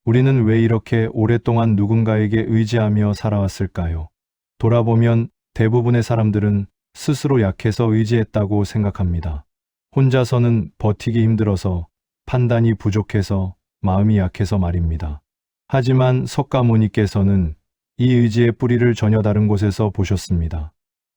우리는 왜 이렇게 오랫동안 누군가에게 의지하며 살아왔을까요? 돌아보면 대부분의 사람들은 스스로 약해서 의지했다고 생각합니다. 혼자서는 버티기 힘들어서, 판단이 부족해서, 마음이 약해서 말입니다. 하지만 석가모니께서는 이 의지의 뿌리를 전혀 다른 곳에서 보셨습니다.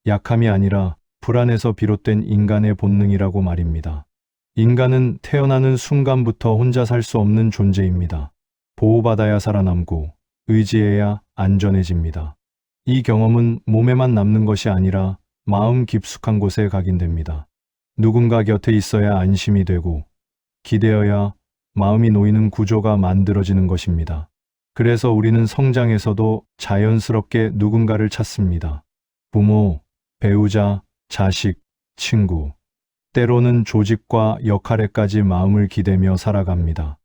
약함이 아니라 불안에서 비롯된 인간의 본능이라고 말입니다. 인간은 태어나는 순간부터 혼자 살 수 없는 존재입니다. 보호받아야 살아남고 의지해야 안전해집니다. 이 경험은 몸에만 남는 것이 아니라 마음 깊숙한 곳에 각인됩니다. 누군가 곁에 있어야 안심이 되고 기대어야 마음이 놓이는 구조가 만들어지는 것입니다. 그래서 우리는 성장에서도 자연스럽게 누군가를 찾습니다. 부모, 배우자, 자식, 친구, 때로는 조직과 역할에까지 마음을 기대며 살아갑니다.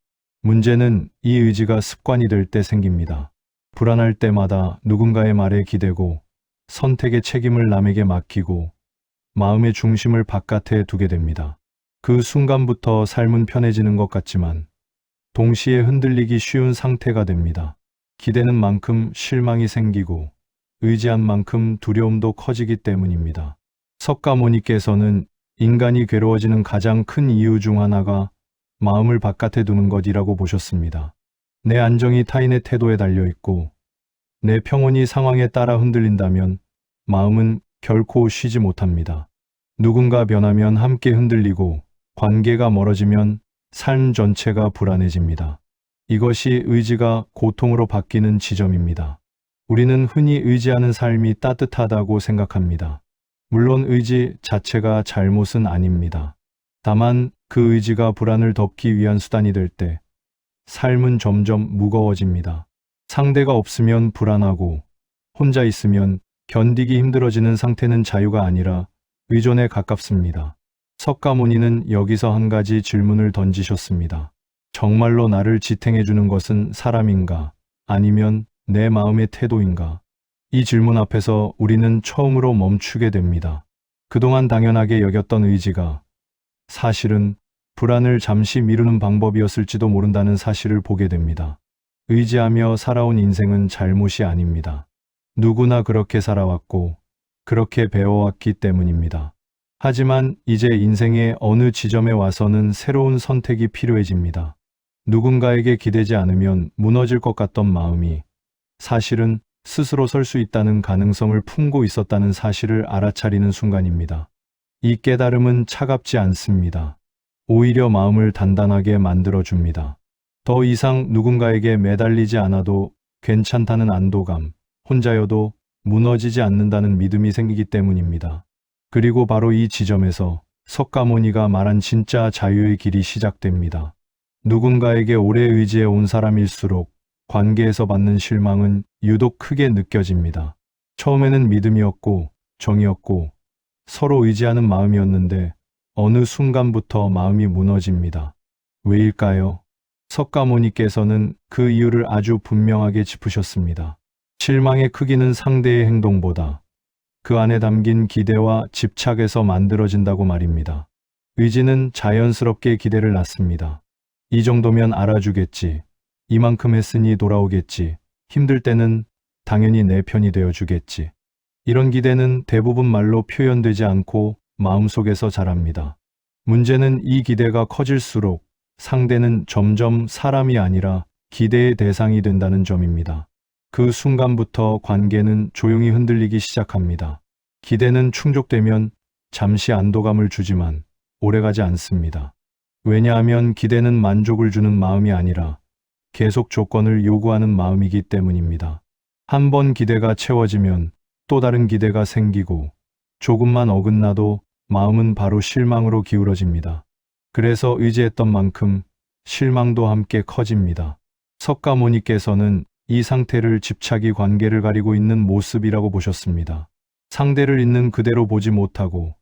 문제는 이 의지가 습관이 될 때 생깁니다. 불안할 때마다 누군가의 말에 기대고 선택의 책임을 남에게 맡기고 마음의 중심을 바깥에 두게 됩니다. 그 순간부터 삶은 편해지는 것 같지만 동시에 흔들리기 쉬운 상태가 됩니다. 기대는 만큼 실망이 생기고 의지한 만큼 두려움도 커지기 때문입니다. 석가모니께서는 인간이 괴로워지는 가장 큰 이유 중 하나가 마음을 바깥에 두는 것이라고 보셨습니다. 내 안정이 타인의 태도에 달려있고 내 평온이 상황에 따라 흔들린다면 마음은 결코 쉬지 못합니다. 누군가 변하면 함께 흔들리고 관계가 멀어지면 삶 전체가 불안해집니다. 이것이 의지가 고통으로 바뀌는 지점입니다. 우리는 흔히 의지하는 삶이 따뜻하다고 생각합니다. 물론 의지 자체가 잘못은 아닙니다. 다만 그 의지가 불안을 덮기 위한 수단이 될 때 삶은 점점 무거워집니다. 상대가 없으면 불안하고 혼자 있으면 견디기 힘들어지는 상태는 자유가 아니라 의존에 가깝습니다. 석가모니는 여기서 한 가지 질문을 던지셨습니다. 정말로 나를 지탱해주는 것은 사람인가? 아니면 내 마음의 태도인가? 이 질문 앞에서 우리는 처음으로 멈추게 됩니다. 그동안 당연하게 여겼던 의지가 사실은 불안을 잠시 미루는 방법이었을지도 모른다는 사실을 보게 됩니다. 의지하며 살아온 인생은 잘못이 아닙니다. 누구나 그렇게 살아왔고 그렇게 배워왔기 때문입니다. 하지만 이제 인생의 어느 지점에 와서는 새로운 선택이 필요해집니다. 누군가에게 기대지 않으면 무너질 것 같던 마음이 사실은 스스로 설 수 있다는 가능성을 품고 있었다는 사실을 알아차리는 순간입니다. 이 깨달음은 차갑지 않습니다. 오히려 마음을 단단하게 만들어줍니다. 더 이상 누군가에게 매달리지 않아도 괜찮다는 안도감, 혼자여도 무너지지 않는다는 믿음이 생기기 때문입니다. 그리고 바로 이 지점에서 석가모니가 말한 진짜 자유의 길이 시작됩니다. 누군가에게 오래 의지해 온 사람일수록 관계에서 받는 실망은 유독 크게 느껴집니다. 처음에는 믿음이었고 정이었고 서로 의지하는 마음이었는데 어느 순간부터 마음이 무너집니다. 왜일까요? 석가모니께서는 그 이유를 아주 분명하게 짚으셨습니다. 실망의 크기는 상대의 행동보다 그 안에 담긴 기대와 집착에서 만들어진다고 말입니다. 의지는 자연스럽게 기대를 낳습니다. 이 정도면 알아주겠지. 이만큼 했으니 돌아오겠지. 힘들 때는 당연히 내 편이 되어주겠지. 이런 기대는 대부분 말로 표현되지 않고 마음속에서 자랍니다. 문제는 이 기대가 커질수록 상대는 점점 사람이 아니라 기대의 대상이 된다는 점입니다. 그 순간부터 관계는 조용히 흔들리기 시작합니다. 기대는 충족되면 잠시 안도감을 주지만 오래가지 않습니다. 왜냐하면 기대는 만족을 주는 마음이 아니라 계속 조건을 요구하는 마음이기 때문입니다. 한 번 기대가 채워지면 또 다른 기대가 생기고 조금만 어긋나도 마음은 바로 실망으로 기울어집니다. 그래서 의지했던 만큼 실망도 함께 커집니다. 석가모니께서는 이 상태를 집착이 관계를 가리고 있는 모습이라고 보셨습니다. 상대를 있는 그대로 보지 못하고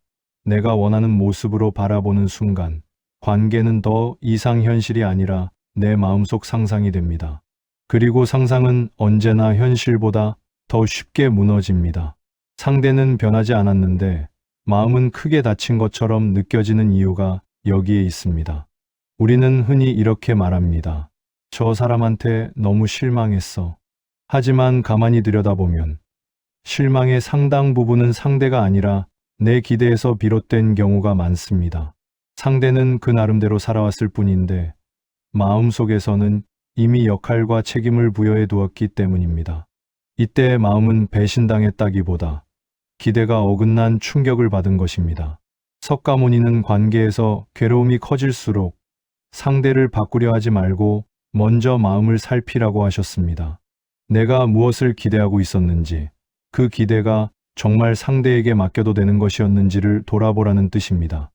내가 원하는 모습으로 바라보는 순간 관계는 더 이상 현실이 아니라 내 마음속 상상이 됩니다. 그리고 상상은 언제나 현실보다 더 쉽게 무너집니다. 상대는 변하지 않았는데 마음은 크게 다친 것처럼 느껴지는 이유가 여기에 있습니다. 우리는 흔히 이렇게 말합니다. 저 사람한테 너무 실망했어. 하지만 가만히 들여다보면 실망의 상당 부분은 상대가 아니라 내 기대에서 비롯된 경우가 많습니다. 상대는 그 나름대로 살아왔을 뿐인데 마음속에서는 이미 역할과 책임을 부여해 두었기 때문입니다. 이때의 마음은 배신당했다기보다 기대가 어긋난 충격을 받은 것입니다. 석가모니는 관계에서 괴로움이 커질수록 상대를 바꾸려 하지 말고 먼저 마음을 살피라고 하셨습니다. 내가 무엇을 기대하고 있었는지, 그 기대가 정말 상대에게 맡겨도 되는 것이었는지를 돌아보라는 뜻입니다.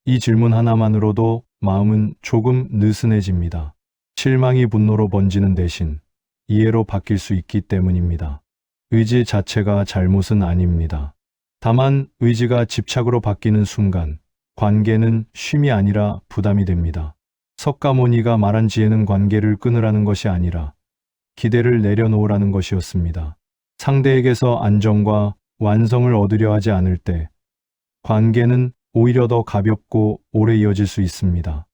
이 질문 하나만으로도 마음은 조금 느슨해집니다. 실망이 분노로 번지는 대신 이해로 바뀔 수 있기 때문입니다. 의지 자체가 잘못은 아닙니다. 다만 의지가 집착으로 바뀌는 순간 관계는 쉼이 아니라 부담이 됩니다. 석가모니가 말한 지혜는 관계를 끊으라는 것이 아니라 기대를 내려놓으라는 것이었습니다. 상대에게서 안정과 완성을 얻으려 하지 않을 때 관계는 오히려 더 가볍고 오래 이어질 수 있습니다.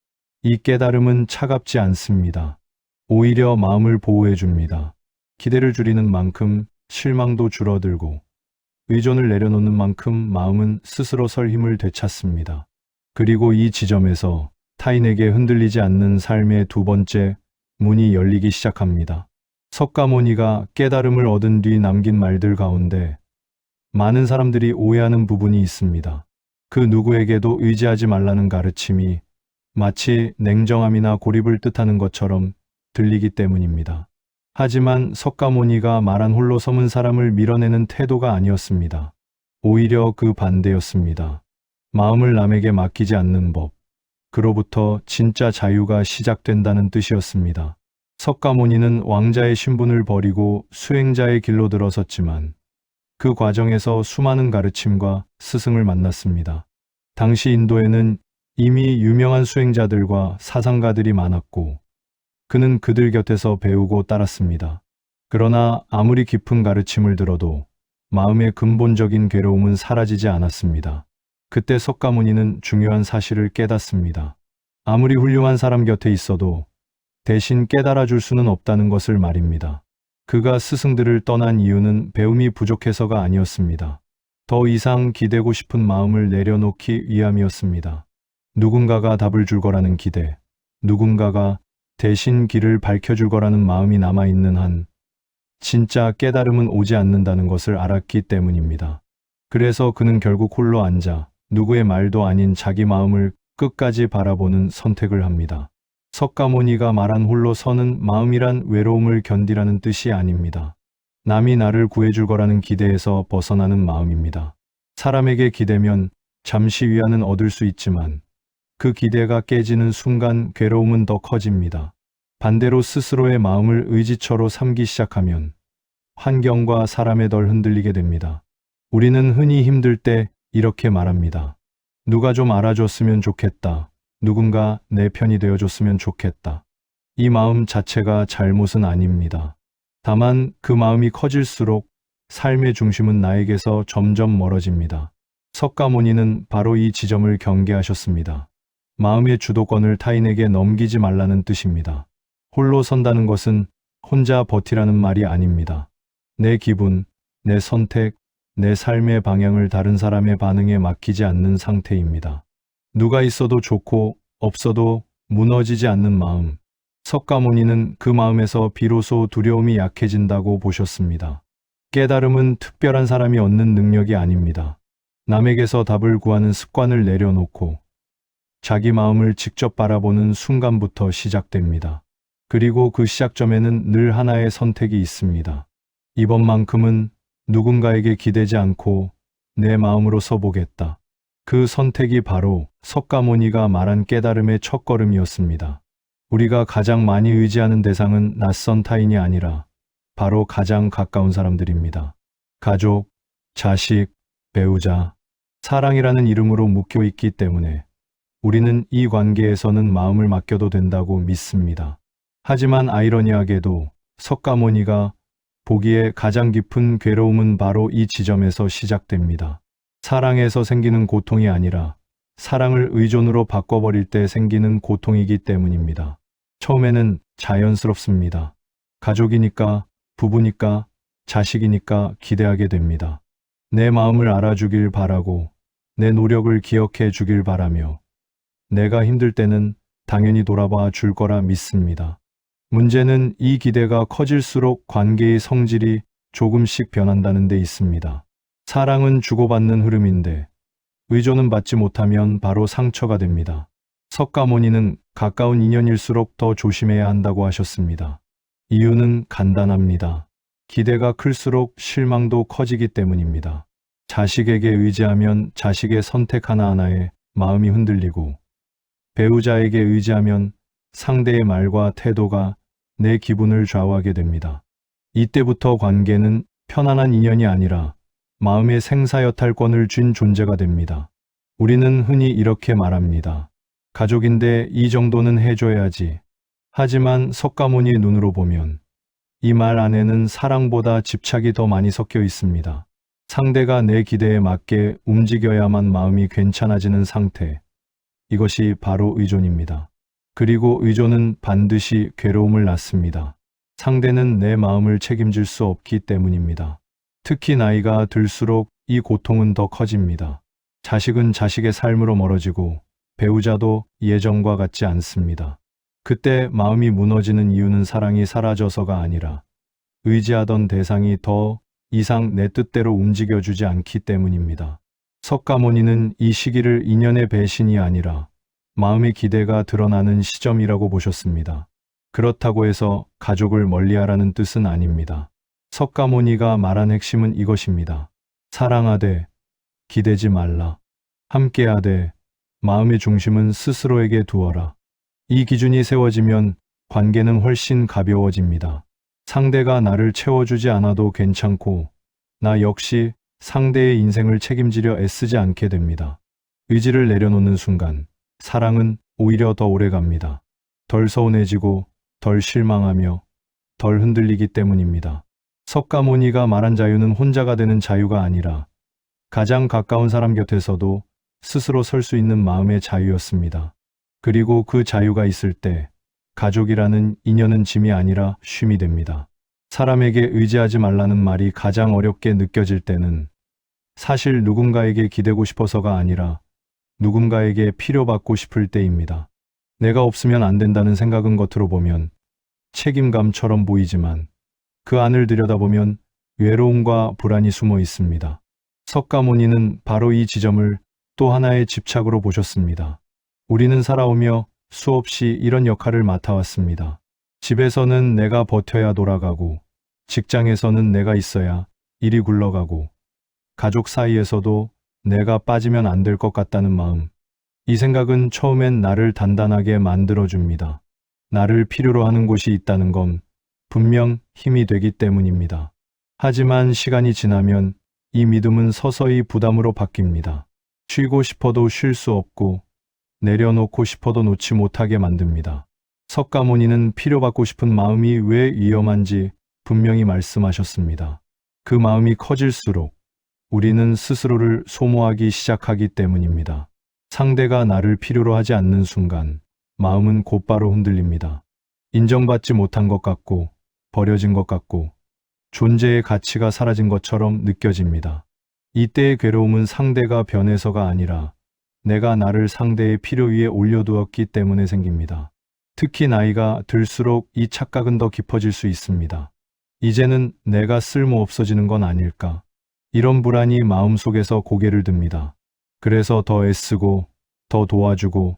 이 깨달음은 차갑지 않습니다. 오히려 마음을 보호해 줍니다. 기대를 줄이는 만큼 실망도 줄어들고 의존을 내려놓는 만큼 마음은 스스로 설 힘을 되찾습니다. 그리고 이 지점에서 타인에게 흔들리지 않는 삶의 두 번째 문이 열리기 시작합니다. 석가모니가 깨달음을 얻은 뒤 남긴 말들 가운데 많은 사람들이 오해하는 부분이 있습니다. 그 누구에게도 의지하지 말라는 가르침이 마치 냉정함이나 고립을 뜻하는 것처럼 들리기 때문입니다. 하지만 석가모니가 말한 홀로 서문 사람을 밀어내는 태도가 아니었습니다. 오히려 그 반대였습니다. 마음을 남에게 맡기지 않는 법, 그로부터 진짜 자유가 시작된다는 뜻이었습니다. 석가모니는 왕자의 신분을 버리고 수행자의 길로 들어섰지만 그 과정에서 수많은 가르침과 스승을 만났습니다. 당시 인도에는 이미 유명한 수행자들과 사상가들이 많았고 그는 그들 곁에서 배우고 따랐습니다. 그러나 아무리 깊은 가르침을 들어도 마음의 근본적인 괴로움은 사라지지 않았습니다. 그때 석가모니는 중요한 사실을 깨닫습니다. 아무리 훌륭한 사람 곁에 있어도 대신 깨달아 줄 수는 없다는 것을 말입니다. 그가 스승들을 떠난 이유는 배움이 부족해서가 아니었습니다. 더 이상 기대고 싶은 마음을 내려놓기 위함이었습니다. 누군가가 답을 줄 거라는 기대, 누군가가 대신 길을 밝혀줄 거라는 마음이 남아있는 한 진짜 깨달음은 오지 않는다는 것을 알았기 때문입니다. 그래서 그는 결국 홀로 앉아 누구의 말도 아닌 자기 마음을 끝까지 바라보는 선택을 합니다. 석가모니가 말한 홀로 서는 마음이란 외로움을 견디라는 뜻이 아닙니다. 남이 나를 구해줄 거라는 기대에서 벗어나는 마음입니다. 사람에게 기대면 잠시 위안은 얻을 수 있지만 그 기대가 깨지는 순간 괴로움은 더 커집니다. 반대로 스스로의 마음을 의지처로 삼기 시작하면 환경과 사람에 덜 흔들리게 됩니다. 우리는 흔히 힘들 때 이렇게 말합니다. 누가 좀 알아줬으면 좋겠다. 누군가 내 편이 되어줬으면 좋겠다. 이 마음 자체가 잘못은 아닙니다. 다만 그 마음이 커질수록 삶의 중심은 나에게서 점점 멀어집니다. 석가모니는 바로 이 지점을 경계하셨습니다. 마음의 주도권을 타인에게 넘기지 말라는 뜻입니다. 홀로 선다는 것은 혼자 버티라는 말이 아닙니다. 내 기분, 내 선택, 내 삶의 방향을 다른 사람의 반응에 맡기지 않는 상태입니다. 누가 있어도 좋고 없어도 무너지지 않는 마음. 석가모니는 그 마음에서 비로소 두려움이 약해진다고 보셨습니다. 깨달음은 특별한 사람이 얻는 능력이 아닙니다. 남에게서 답을 구하는 습관을 내려놓고 자기 마음을 직접 바라보는 순간부터 시작됩니다. 그리고 그 시작점에는 늘 하나의 선택이 있습니다. 이번만큼은 누군가에게 기대지 않고 내 마음으로 서보겠다. 그 선택이 바로 석가모니가 말한 깨달음의 첫걸음이었습니다. 우리가 가장 많이 의지하는 대상은 낯선 타인이 아니라 바로 가장 가까운 사람들입니다. 가족, 자식, 배우자, 사랑이라는 이름으로 묶여 있기 때문에 우리는 이 관계에서는 마음을 맡겨도 된다고 믿습니다. 하지만 아이러니하게도 석가모니가 보기에 가장 깊은 괴로움은 바로 이 지점에서 시작됩니다. 사랑에서 생기는 고통이 아니라 사랑을 의존으로 바꿔버릴 때 생기는 고통이기 때문입니다. 처음에는 자연스럽습니다. 가족이니까, 부부니까, 자식이니까 기대하게 됩니다. 내 마음을 알아주길 바라고, 내 노력을 기억해 주길 바라며, 내가 힘들 때는 당연히 돌아봐 줄 거라 믿습니다. 문제는 이 기대가 커질수록 관계의 성질이 조금씩 변한다는 데 있습니다. 사랑은 주고받는 흐름인데 의존은 받지 못하면 바로 상처가 됩니다. 석가모니는 가까운 인연일수록 더 조심해야 한다고 하셨습니다. 이유는 간단합니다. 기대가 클수록 실망도 커지기 때문입니다. 자식에게 의지하면 자식의 선택 하나하나에 마음이 흔들리고, 배우자에게 의지하면 상대의 말과 태도가 내 기분을 좌우하게 됩니다. 이때부터 관계는 편안한 인연이 아니라 마음의 생사여탈권을 쥔 존재가 됩니다. 우리는 흔히 이렇게 말합니다. 가족인데 이 정도는 해줘야지. 하지만 석가모니의 눈으로 보면 이 말 안에는 사랑보다 집착이 더 많이 섞여 있습니다. 상대가 내 기대에 맞게 움직여야만 마음이 괜찮아지는 상태. 이것이 바로 의존입니다. 그리고 의존은 반드시 괴로움을 낳습니다. 상대는 내 마음을 책임질 수 없기 때문입니다. 특히 나이가 들수록 이 고통은 더 커집니다. 자식은 자식의 삶으로 멀어지고 배우자도 예전과 같지 않습니다. 그때 마음이 무너지는 이유는 사랑이 사라져서가 아니라 의지하던 대상이 더 이상 내 뜻대로 움직여주지 않기 때문입니다. 석가모니는 이 시기를 인연의 배신이 아니라 마음의 기대가 드러나는 시점이라고 보셨습니다. 그렇다고 해서 가족을 멀리하라는 뜻은 아닙니다. 석가모니가 말한 핵심은 이것입니다. 사랑하되 기대지 말라. 함께하되 마음의 중심은 스스로에게 두어라. 이 기준이 세워지면 관계는 훨씬 가벼워집니다. 상대가 나를 채워주지 않아도 괜찮고 나 역시 상대의 인생을 책임지려 애쓰지 않게 됩니다. 의지를 내려놓는 순간 사랑은 오히려 더 오래 갑니다. 덜 서운해지고 덜 실망하며 덜 흔들리기 때문입니다. 석가모니가 말한 자유는 혼자가 되는 자유가 아니라 가장 가까운 사람 곁에서도 스스로 설 수 있는 마음의 자유였습니다. 그리고 그 자유가 있을 때 가족이라는 인연은 짐이 아니라 쉼이 됩니다. 사람에게 의지하지 말라는 말이 가장 어렵게 느껴질 때는 사실 누군가에게 기대고 싶어서가 아니라 누군가에게 필요받고 싶을 때입니다. 내가 없으면 안 된다는 생각은 겉으로 보면 책임감처럼 보이지만 그 안을 들여다보면 외로움과 불안이 숨어 있습니다. 석가모니는 바로 이 지점을 또 하나의 집착으로 보셨습니다. 우리는 살아오며 수없이 이런 역할을 맡아왔습니다. 집에서는 내가 버텨야 돌아가고, 직장에서는 내가 있어야 일이 굴러가고, 가족 사이에서도 내가 빠지면 안 될 것 같다는 마음. 이 생각은 처음엔 나를 단단하게 만들어줍니다. 나를 필요로 하는 곳이 있다는 건 분명 힘이 되기 때문입니다. 하지만 시간이 지나면 이 믿음은 서서히 부담으로 바뀝니다. 쉬고 싶어도 쉴 수 없고 내려놓고 싶어도 놓지 못하게 만듭니다. 석가모니는 필요받고 싶은 마음이 왜 위험한지 분명히 말씀하셨습니다. 그 마음이 커질수록 우리는 스스로를 소모하기 시작하기 때문입니다. 상대가 나를 필요로 하지 않는 순간 마음은 곧바로 흔들립니다. 인정받지 못한 것 같고 버려진 것 같고 존재의 가치가 사라진 것처럼 느껴집니다. 이때의 괴로움은 상대가 변해서가 아니라 내가 나를 상대의 필요 위에 올려두었기 때문에 생깁니다. 특히 나이가 들수록 이 착각은 더 깊어질 수 있습니다. 이제는 내가 쓸모 없어지는 건 아닐까? 이런 불안이 마음속에서 고개를 듭니다. 그래서 더 애쓰고, 더 도와주고,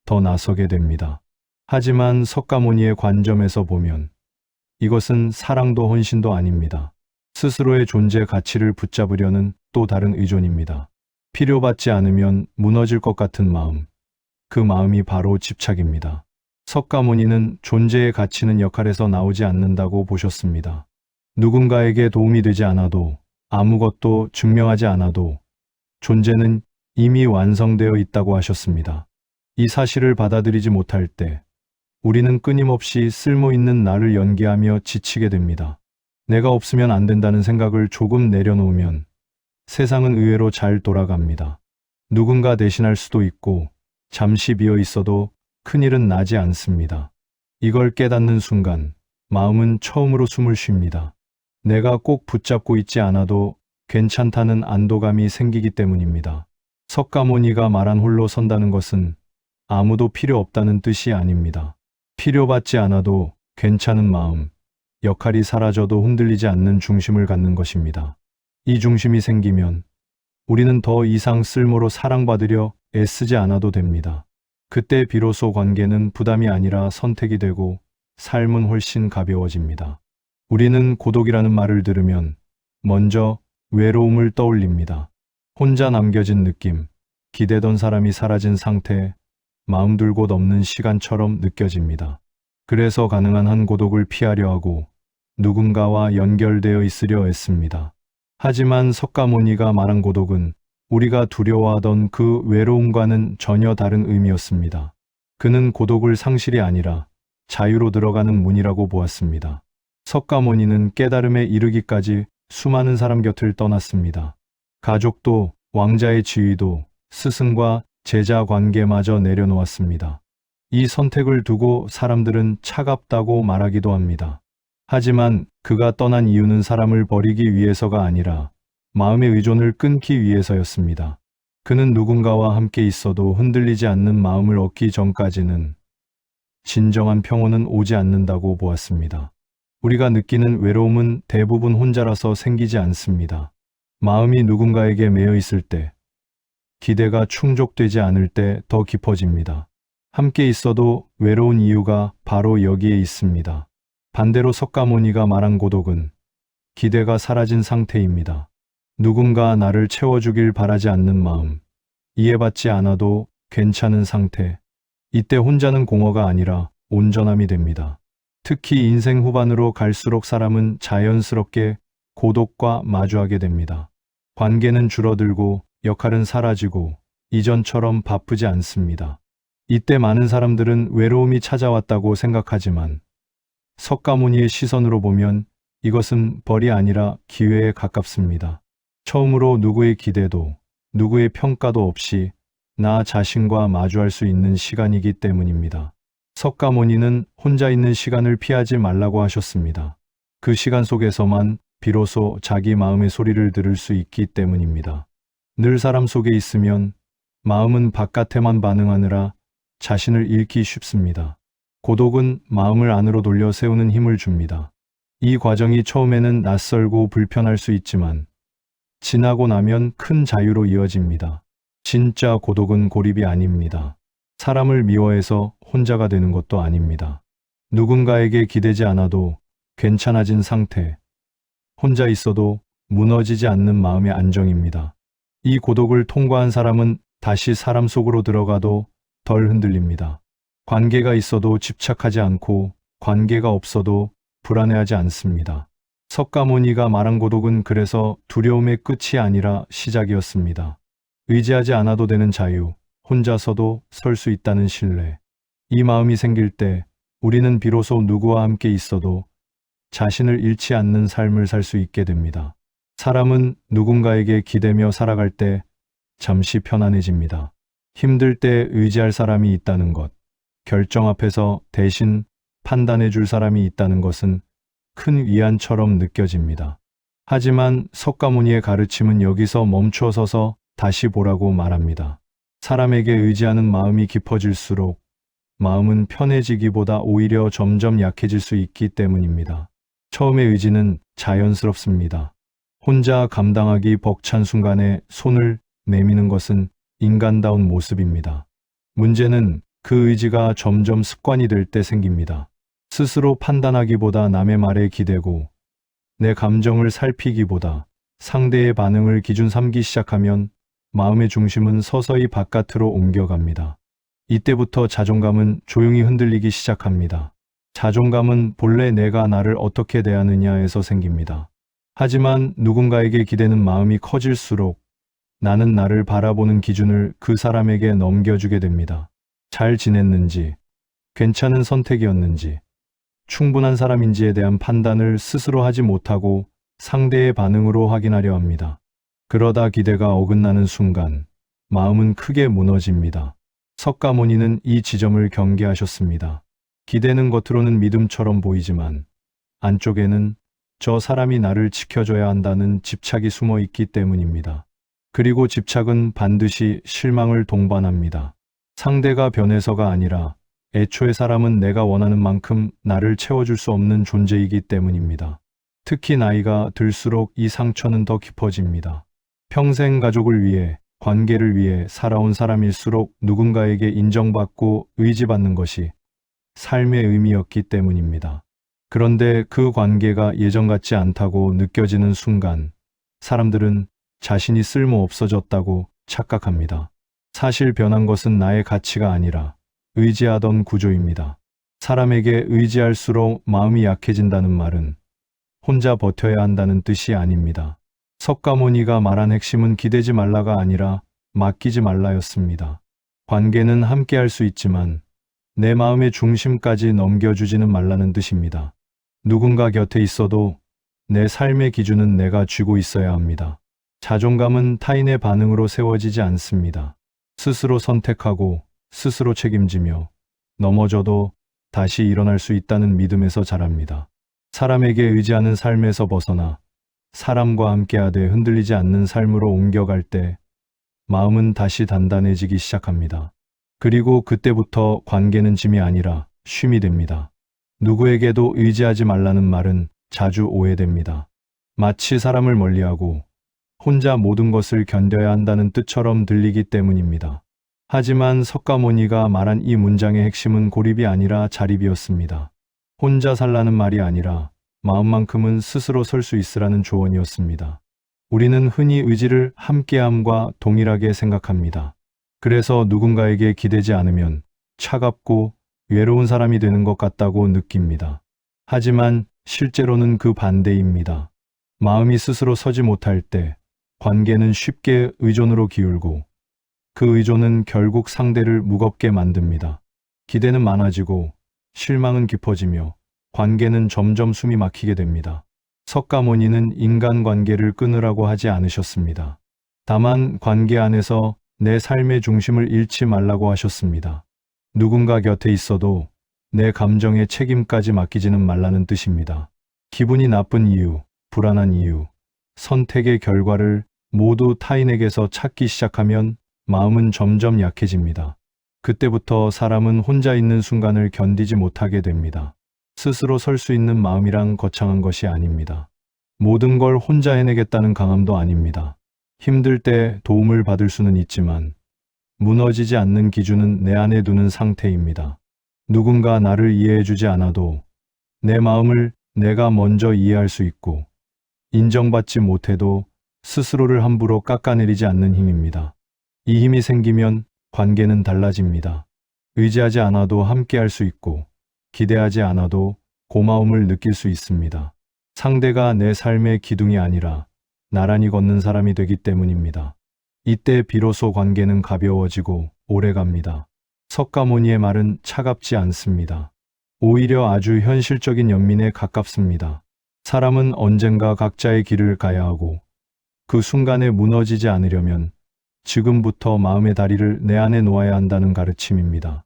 더 나서게 됩니다. 하지만 석가모니의 관점에서 보면 이것은 사랑도 헌신도 아닙니다. 스스로의 존재 가치를 붙잡으려는 또 다른 의존입니다. 필요받지 않으면 무너질 것 같은 마음. 그 마음이 바로 집착입니다. 석가모니는 존재의 가치는 역할에서 나오지 않는다고 보셨습니다. 누군가에게 도움이 되지 않아도 아무것도 증명하지 않아도 존재는 이미 완성되어 있다고 하셨습니다. 이 사실을 받아들이지 못할 때 우리는 끊임없이 쓸모있는 나를 연기하며 지치게 됩니다. 내가 없으면 안 된다는 생각을 조금 내려놓으면 세상은 의외로 잘 돌아갑니다. 누군가 대신할 수도 있고 잠시 비어 있어도 큰일은 나지 않습니다. 이걸 깨닫는 순간 마음은 처음으로 숨을 쉽니다. 내가 꼭 붙잡고 있지 않아도 괜찮다는 안도감이 생기기 때문입니다. 석가모니가 말한 홀로 선다는 것은 아무도 필요 없다는 뜻이 아닙니다. 필요받지 않아도 괜찮은 마음, 역할이 사라져도 흔들리지 않는 중심을 갖는 것입니다. 이 중심이 생기면 우리는 더 이상 쓸모로 사랑받으려 애쓰지 않아도 됩니다. 그때 비로소 관계는 부담이 아니라 선택이 되고 삶은 훨씬 가벼워집니다. 우리는 고독이라는 말을 들으면 먼저 외로움을 떠올립니다. 혼자 남겨진 느낌, 기대던 사람이 사라진 상태, 마음 둘 곳 없는 시간처럼 느껴집니다. 그래서 가능한 한 고독을 피하려 하고 누군가와 연결되어 있으려 애씁니다. 하지만 석가모니가 말한 고독은 우리가 두려워하던 그 외로움과는 전혀 다른 의미였습니다. 그는 고독을 상실이 아니라 자유로 들어가는 문이라고 보았습니다. 석가모니는 깨달음에 이르기까지 수많은 사람 곁을 떠났습니다. 가족도, 왕자의 지위도, 스승과 제자 관계마저 내려놓았습니다. 이 선택을 두고 사람들은 차갑다고 말하기도 합니다. 하지만 그가 떠난 이유는 사람을 버리기 위해서가 아니라 마음의 의존을 끊기 위해서였습니다. 그는 누군가와 함께 있어도 흔들리지 않는 마음을 얻기 전까지는 진정한 평온은 오지 않는다고 보았습니다. 우리가 느끼는 외로움은 대부분 혼자라서 생기지 않습니다. 마음이 누군가에게 매여 있을 때, 기대가 충족되지 않을 때 더 깊어집니다. 함께 있어도 외로운 이유가 바로 여기에 있습니다. 반대로 석가모니가 말한 고독은 기대가 사라진 상태입니다. 누군가 나를 채워주길 바라지 않는 마음, 이해받지 않아도 괜찮은 상태. 이때 혼자는 공허가 아니라 온전함이 됩니다. 특히 인생 후반으로 갈수록 사람은 자연스럽게 고독과 마주하게 됩니다. 관계는 줄어들고 역할은 사라지고 이전처럼 바쁘지 않습니다. 이때 많은 사람들은 외로움이 찾아왔다고 생각하지만 석가모니의 시선으로 보면 이것은 벌이 아니라 기회에 가깝습니다. 처음으로 누구의 기대도, 누구의 평가도 없이 나 자신과 마주할 수 있는 시간이기 때문입니다. 석가모니는 혼자 있는 시간을 피하지 말라고 하셨습니다. 그 시간 속에서만 비로소 자기 마음의 소리를 들을 수 있기 때문입니다. 늘 사람 속에 있으면 마음은 바깥에만 반응하느라 자신을 잃기 쉽습니다. 고독은 마음을 안으로 돌려 세우는 힘을 줍니다. 이 과정이 처음에는 낯설고 불편할 수 있지만 지나고 나면 큰 자유로 이어집니다. 진짜 고독은 고립이 아닙니다. 사람을 미워해서 혼자가 되는 것도 아닙니다. 누군가에게 기대지 않아도 괜찮아진 상태, 혼자 있어도 무너지지 않는 마음의 안정입니다. 이 고독을 통과한 사람은 다시 사람 속으로 들어가도 덜 흔들립니다. 관계가 있어도 집착하지 않고 관계가 없어도 불안해하지 않습니다. 석가모니가 말한 고독은 그래서 두려움의 끝이 아니라 시작이었습니다. 의지하지 않아도 되는 자유, 혼자서도 설 수 있다는 신뢰. 이 마음이 생길 때 우리는 비로소 누구와 함께 있어도 자신을 잃지 않는 삶을 살 수 있게 됩니다. 사람은 누군가에게 기대며 살아갈 때 잠시 편안해집니다. 힘들 때 의지할 사람이 있다는 것, 결정 앞에서 대신 판단해 줄 사람이 있다는 것은 큰 위안처럼 느껴집니다. 하지만 석가모니의 가르침은 여기서 멈춰서서 다시 보라고 말합니다. 사람에게 의지하는 마음이 깊어질수록 마음은 편해지기보다 오히려 점점 약해질 수 있기 때문입니다. 처음의 의지는 자연스럽습니다. 혼자 감당하기 벅찬 순간에 손을 내미는 것은 인간다운 모습입니다. 문제는 그 의지가 점점 습관이 될 때 생깁니다. 스스로 판단하기보다 남의 말에 기대고 내 감정을 살피기보다 상대의 반응을 기준 삼기 시작하면 마음의 중심은 서서히 바깥으로 옮겨갑니다. 이때부터 자존감은 조용히 흔들리기 시작합니다. 자존감은 본래 내가 나를 어떻게 대하느냐에서 생깁니다. 하지만 누군가에게 기대는 마음이 커질수록 나는 나를 바라보는 기준을 그 사람에게 넘겨주게 됩니다. 잘 지냈는지, 괜찮은 선택이었는지, 충분한 사람인지에 대한 판단을 스스로 하지 못하고 상대의 반응으로 확인하려 합니다. 그러다 기대가 어긋나는 순간 마음은 크게 무너집니다. 석가모니는 이 지점을 경계하셨습니다. 기대는 겉으로는 믿음처럼 보이지만 안쪽에는 저 사람이 나를 지켜줘야 한다는 집착이 숨어 있기 때문입니다. 그리고 집착은 반드시 실망을 동반합니다. 상대가 변해서가 아니라 애초에 사람은 내가 원하는 만큼 나를 채워줄 수 없는 존재이기 때문입니다. 특히 나이가 들수록 이 상처는 더 깊어집니다. 평생 가족을 위해, 관계를 위해 살아온 사람일수록 누군가에게 인정받고 의지받는 것이 삶의 의미였기 때문입니다. 그런데 그 관계가 예전 같지 않다고 느껴지는 순간 사람들은 자신이 쓸모 없어졌다고 착각합니다. 사실 변한 것은 나의 가치가 아니라 의지하던 구조입니다. 사람에게 의지할수록 마음이 약해진다는 말은 혼자 버텨야 한다는 뜻이 아닙니다. 석가모니가 말한 핵심은 기대지 말라가 아니라 맡기지 말라였습니다. 관계는 함께 할 수 있지만 내 마음의 중심까지 넘겨주지는 말라는 뜻입니다. 누군가 곁에 있어도 내 삶의 기준은 내가 쥐고 있어야 합니다. 자존감은 타인의 반응으로 세워지지 않습니다. 스스로 선택하고 스스로 책임지며 넘어져도 다시 일어날 수 있다는 믿음에서 자랍니다. 사람에게 의지하는 삶에서 벗어나 사람과 함께하되 흔들리지 않는 삶으로 옮겨갈 때 마음은 다시 단단해지기 시작합니다. 그리고 그때부터 관계는 짐이 아니라 쉼이 됩니다. 누구에게도 의지하지 말라는 말은 자주 오해됩니다. 마치 사람을 멀리하고 혼자 모든 것을 견뎌야 한다는 뜻처럼 들리기 때문입니다. 하지만 석가모니가 말한 이 문장의 핵심은 고립이 아니라 자립이었습니다. 혼자 살라는 말이 아니라 마음만큼은 스스로 설 수 있으라는 조언이었습니다. 우리는 흔히 의지를 함께함과 동일하게 생각합니다. 그래서 누군가에게 기대지 않으면 차갑고 외로운 사람이 되는 것 같다고 느낍니다. 하지만 실제로는 그 반대입니다. 마음이 스스로 서지 못할 때 관계는 쉽게 의존으로 기울고 그 의존은 결국 상대를 무겁게 만듭니다. 기대는 많아지고 실망은 깊어지며 관계는 점점 숨이 막히게 됩니다. 석가모니는 인간관계를 끊으라고 하지 않으셨습니다. 다만 관계 안에서 내 삶의 중심을 잃지 말라고 하셨습니다. 누군가 곁에 있어도 내 감정의 책임까지 맡기지는 말라는 뜻입니다. 기분이 나쁜 이유, 불안한 이유, 선택의 결과를 모두 타인에게서 찾기 시작하면 마음은 점점 약해집니다. 그때부터 사람은 혼자 있는 순간을 견디지 못하게 됩니다. 스스로 설 수 있는 마음이란 거창한 것이 아닙니다. 모든 걸 혼자 해내겠다는 강함도 아닙니다. 힘들 때 도움을 받을 수는 있지만 무너지지 않는 기준은 내 안에 두는 상태입니다. 누군가 나를 이해해주지 않아도 내 마음을 내가 먼저 이해할 수 있고 인정받지 못해도 스스로를 함부로 깎아내리지 않는 힘입니다. 이 힘이 생기면 관계는 달라집니다. 의지하지 않아도 함께할 수 있고 기대하지 않아도 고마움을 느낄 수 있습니다. 상대가 내 삶의 기둥이 아니라 나란히 걷는 사람이 되기 때문입니다. 이때 비로소 관계는 가벼워지고 오래갑니다. 석가모니의 말은 차갑지 않습니다. 오히려 아주 현실적인 연민에 가깝습니다. 사람은 언젠가 각자의 길을 가야 하고 그 순간에 무너지지 않으려면 지금부터 마음의 다리를 내 안에 놓아야 한다는 가르침입니다.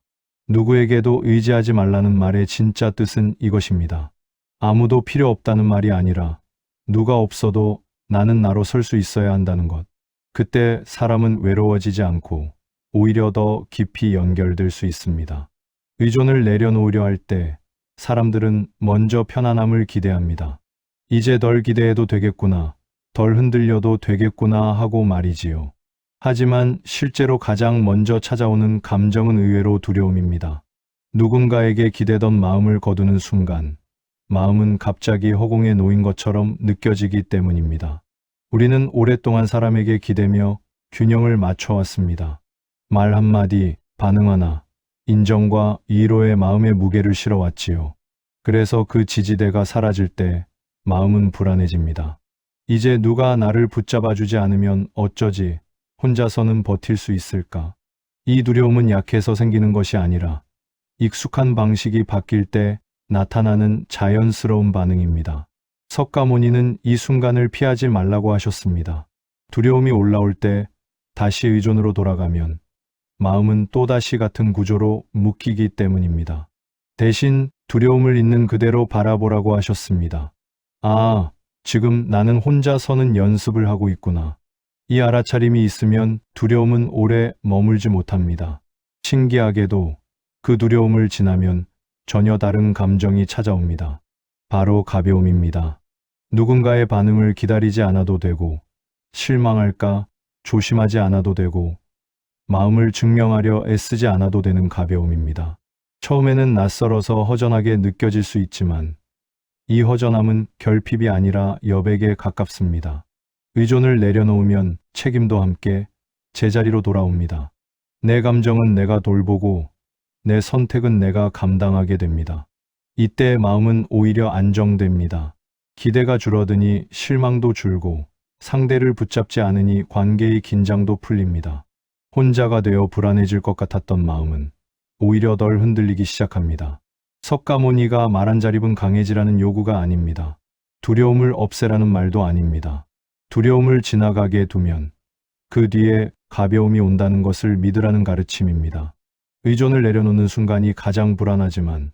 누구에게도 의지하지 말라는 말의 진짜 뜻은 이것입니다. 아무도 필요 없다는 말이 아니라 누가 없어도 나는 나로 설 수 있어야 한다는 것. 그때 사람은 외로워지지 않고 오히려 더 깊이 연결될 수 있습니다. 의존을 내려놓으려 할 때 사람들은 먼저 편안함을 기대합니다. 이제 덜 기대해도 되겠구나, 덜 흔들려도 되겠구나 하고 말이지요. 하지만 실제로 가장 먼저 찾아오는 감정은 의외로 두려움입니다. 누군가에게 기대던 마음을 거두는 순간 마음은 갑자기 허공에 놓인 것처럼 느껴지기 때문입니다. 우리는 오랫동안 사람에게 기대며 균형을 맞춰왔습니다. 말 한마디, 반응 하나, 인정과 위로의 마음의 무게를 실어왔지요. 그래서 그 지지대가 사라질 때 마음은 불안해집니다. 이제 누가 나를 붙잡아주지 않으면 어쩌지? 혼자서는 버틸 수 있을까? 이 두려움은 약해서 생기는 것이 아니라 익숙한 방식이 바뀔 때 나타나는 자연스러운 반응입니다. 석가모니는 이 순간을 피하지 말라고 하셨습니다. 두려움이 올라올 때 다시 의존으로 돌아가면 마음은 또다시 같은 구조로 묶이기 때문입니다. 대신 두려움을 있는 그대로 바라보라고 하셨습니다. 아, 지금 나는 혼자 서는 연습을 하고 있구나. 이 알아차림이 있으면 두려움은 오래 머물지 못합니다. 신기하게도 그 두려움을 지나면 전혀 다른 감정이 찾아옵니다. 바로 가벼움입니다. 누군가의 반응을 기다리지 않아도 되고, 실망할까 조심하지 않아도 되고, 마음을 증명하려 애쓰지 않아도 되는 가벼움입니다. 처음에는 낯설어서 허전하게 느껴질 수 있지만, 이 허전함은 결핍이 아니라 여백에 가깝습니다. 의존을 내려놓으면 책임도 함께 제자리로 돌아옵니다. 내 감정은 내가 돌보고 내 선택은 내가 감당하게 됩니다. 이때 마음은 오히려 안정됩니다. 기대가 줄어드니 실망도 줄고 상대를 붙잡지 않으니 관계의 긴장도 풀립니다. 혼자가 되어 불안해질 것 같았던 마음은 오히려 덜 흔들리기 시작합니다. 석가모니가 말한 자립은 강해지라는 요구가 아닙니다. 두려움을 없애라는 말도 아닙니다. 두려움을 지나가게 두면 그 뒤에 가벼움이 온다는 것을 믿으라는 가르침입니다. 의존을 내려놓는 순간이 가장 불안하지만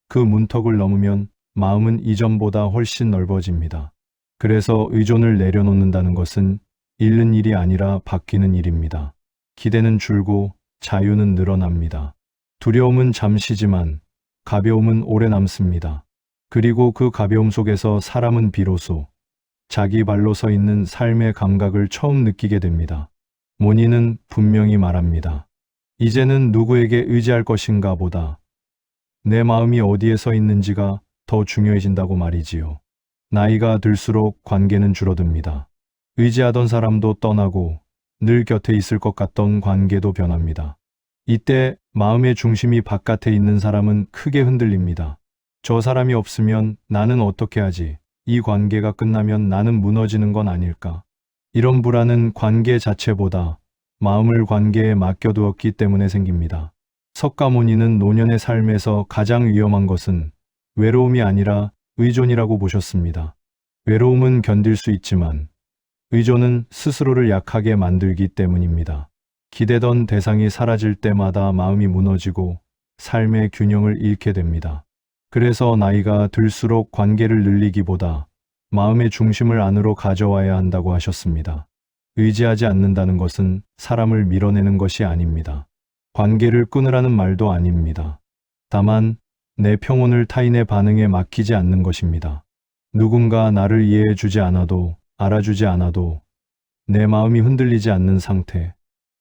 그 문턱을 넘으면 마음은 이전보다 훨씬 넓어집니다. 그래서 의존을 내려놓는다는 것은 잃는 일이 아니라 바뀌는 일입니다. 기대는 줄고 자유는 늘어납니다. 두려움은 잠시지만 가벼움은 오래 남습니다. 그리고 그 가벼움 속에서 사람은 비로소 자기 발로 서 있는 삶의 감각을 처음 느끼게 됩니다. 모니는 분명히 말합니다. 이제는 누구에게 의지할 것인가 보다 내 마음이 어디에 서 있는지가 더 중요해진다고 말이지요. 나이가 들수록 관계는 줄어듭니다. 의지하던 사람도 떠나고 늘 곁에 있을 것 같던 관계도 변합니다. 이때 마음의 중심이 바깥에 있는 사람은 크게 흔들립니다. 저 사람이 없으면 나는 어떻게 하지? 이 관계가 끝나면 나는 무너지는 건 아닐까? 이런 불안은 관계 자체보다 마음을 관계에 맡겨두었기 때문에 생깁니다. 석가모니는 노년의 삶에서 가장 위험한 것은 외로움이 아니라 의존이라고 보셨습니다. 외로움은 견딜 수 있지만 의존은 스스로를 약하게 만들기 때문입니다. 기대던 대상이 사라질 때마다 마음이 무너지고 삶의 균형을 잃게 됩니다. 그래서 나이가 들수록 관계를 늘리기보다 마음의 중심을 안으로 가져와야 한다고 하셨습니다. 의지하지 않는다는 것은 사람을 밀어내는 것이 아닙니다. 관계를 끊으라는 말도 아닙니다. 다만 내 평온을 타인의 반응에 맡기지 않는 것입니다. 누군가 나를 이해해 주지 않아도 알아주지 않아도 내 마음이 흔들리지 않는 상태.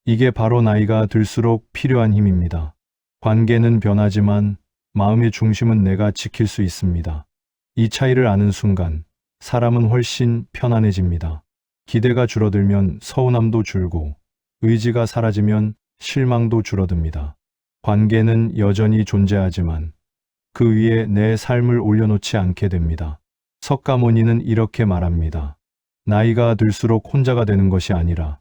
이게 바로 나이가 들수록 필요한 힘입니다. 관계는 변하지만 마음의 중심은 내가 지킬 수 있습니다. 이 차이를 아는 순간 사람은 훨씬 편안해집니다. 기대가 줄어들면 서운함도 줄고 의지가 사라지면 실망도 줄어듭니다. 관계는 여전히 존재하지만 그 위에 내 삶을 올려놓지 않게 됩니다. 석가모니는 이렇게 말합니다. 나이가 들수록 혼자가 되는 것이 아니라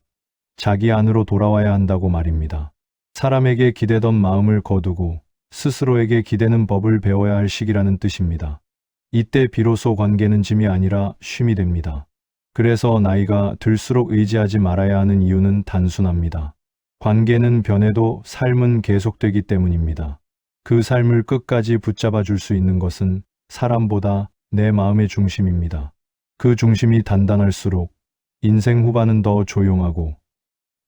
자기 안으로 돌아와야 한다고 말입니다. 사람에게 기대던 마음을 거두고 스스로에게 기대는 법을 배워야 할 시기라는 뜻입니다. 이때 비로소 관계는 짐이 아니라 쉼이 됩니다. 그래서 나이가 들수록 의지하지 말아야 하는 이유는 단순합니다. 관계는 변해도 삶은 계속되기 때문입니다. 그 삶을 끝까지 붙잡아 줄 수 있는 것은 사람보다 내 마음의 중심입니다. 그 중심이 단단할수록 인생 후반은 더 조용하고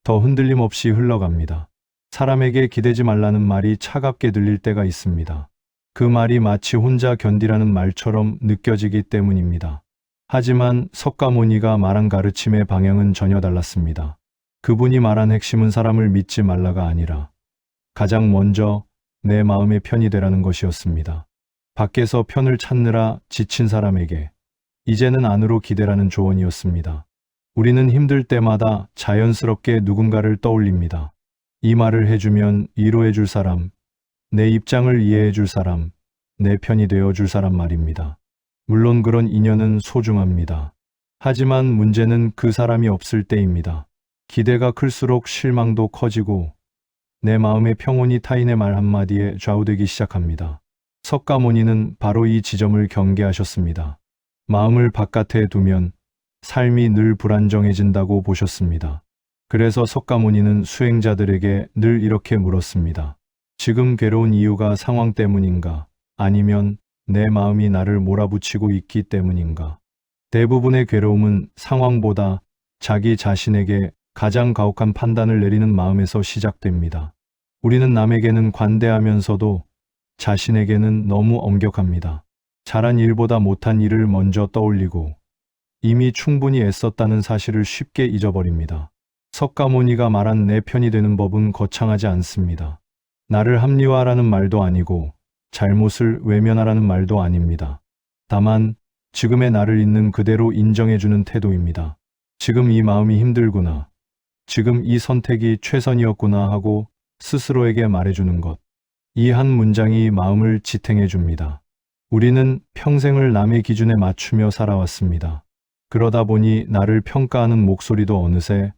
더 흔들림 없이 흘러갑니다. 사람에게 기대지 말라는 말이 차갑게 들릴 때가 있습니다. 그 말이 마치 혼자 견디라는 말처럼 느껴지기 때문입니다. 하지만 석가모니가 말한 가르침의 방향은 전혀 달랐습니다. 그분이 말한 핵심은 사람을 믿지 말라가 아니라 가장 먼저 내 마음의 편이 되라는 것이었습니다. 밖에서 편을 찾느라 지친 사람에게 이제는 안으로 기대라는 조언이었습니다. 우리는 힘들 때마다 자연스럽게 누군가를 떠올립니다. 이 말을 해주면 위로해 줄 사람, 내 입장을 이해해 줄 사람, 내 편이 되어 줄 사람 말입니다. 물론 그런 인연은 소중합니다. 하지만 문제는 그 사람이 없을 때입니다. 기대가 클수록 실망도 커지고 내 마음의 평온이 타인의 말 한마디에 좌우되기 시작합니다. 석가모니는 바로 이 지점을 경계하셨습니다. 마음을 바깥에 두면 삶이 늘 불안정해진다고 보셨습니다. 그래서 석가모니는 수행자들에게 늘 이렇게 물었습니다. 지금 괴로운 이유가 상황 때문인가? 아니면 내 마음이 나를 몰아붙이고 있기 때문인가? 대부분의 괴로움은 상황보다 자기 자신에게 가장 가혹한 판단을 내리는 마음에서 시작됩니다. 우리는 남에게는 관대하면서도 자신에게는 너무 엄격합니다. 잘한 일보다 못한 일을 먼저 떠올리고 이미 충분히 애썼다는 사실을 쉽게 잊어버립니다. 석가모니가 말한 내 편이 되는 법은 거창하지 않습니다. 나를 합리화하라는 말도 아니고 잘못을 외면하라는 말도 아닙니다. 다만 지금의 나를 있는 그대로 인정해주는 태도입니다. 지금 이 마음이 힘들구나. 지금 이 선택이 최선이었구나 하고 스스로에게 말해주는 것. 이 한 문장이 마음을 지탱해줍니다. 우리는 평생을 남의 기준에 맞추며 살아왔습니다. 그러다 보니 나를 평가하는 목소리도 어느새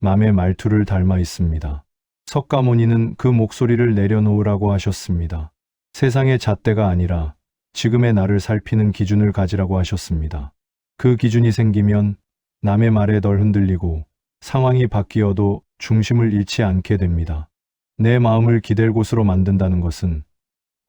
남의 말투를 닮아 있습니다. 석가모니는 그 목소리를 내려놓으라고 하셨습니다. 세상의 잣대가 아니라 지금의 나를 살피는 기준을 가지라고 하셨습니다. 그 기준이 생기면 남의 말에 덜 흔들리고 상황이 바뀌어도 중심을 잃지 않게 됩니다. 내 마음을 기댈 곳으로 만든다는 것은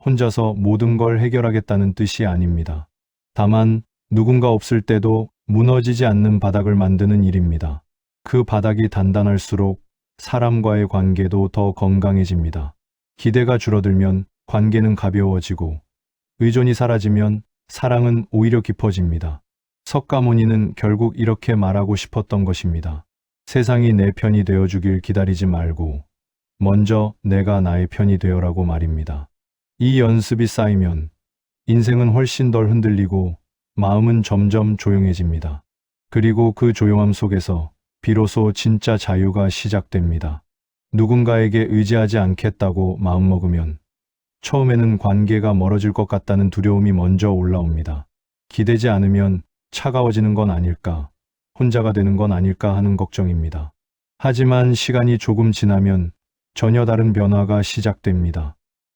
혼자서 모든 걸 해결하겠다는 뜻이 아닙니다. 다만 누군가 없을 때도 무너지지 않는 바닥을 만드는 일입니다. 그 바닥이 단단할수록 사람과의 관계도 더 건강해집니다. 기대가 줄어들면 관계는 가벼워지고 의존이 사라지면 사랑은 오히려 깊어집니다. 석가모니는 결국 이렇게 말하고 싶었던 것입니다. 세상이 내 편이 되어주길 기다리지 말고 먼저 내가 나의 편이 되어라고 말입니다. 이 연습이 쌓이면 인생은 훨씬 덜 흔들리고 마음은 점점 조용해집니다. 그리고 그 조용함 속에서 비로소 진짜 자유가 시작됩니다. 누군가에게 의지하지 않겠다고 마음먹으면 처음에는 관계가 멀어질 것 같다는 두려움이 먼저 올라옵니다. 기대지 않으면 차가워지는 건 아닐까, 혼자가 되는 건 아닐까 하는 걱정입니다. 하지만 시간이 조금 지나면 전혀 다른 변화가 시작됩니다.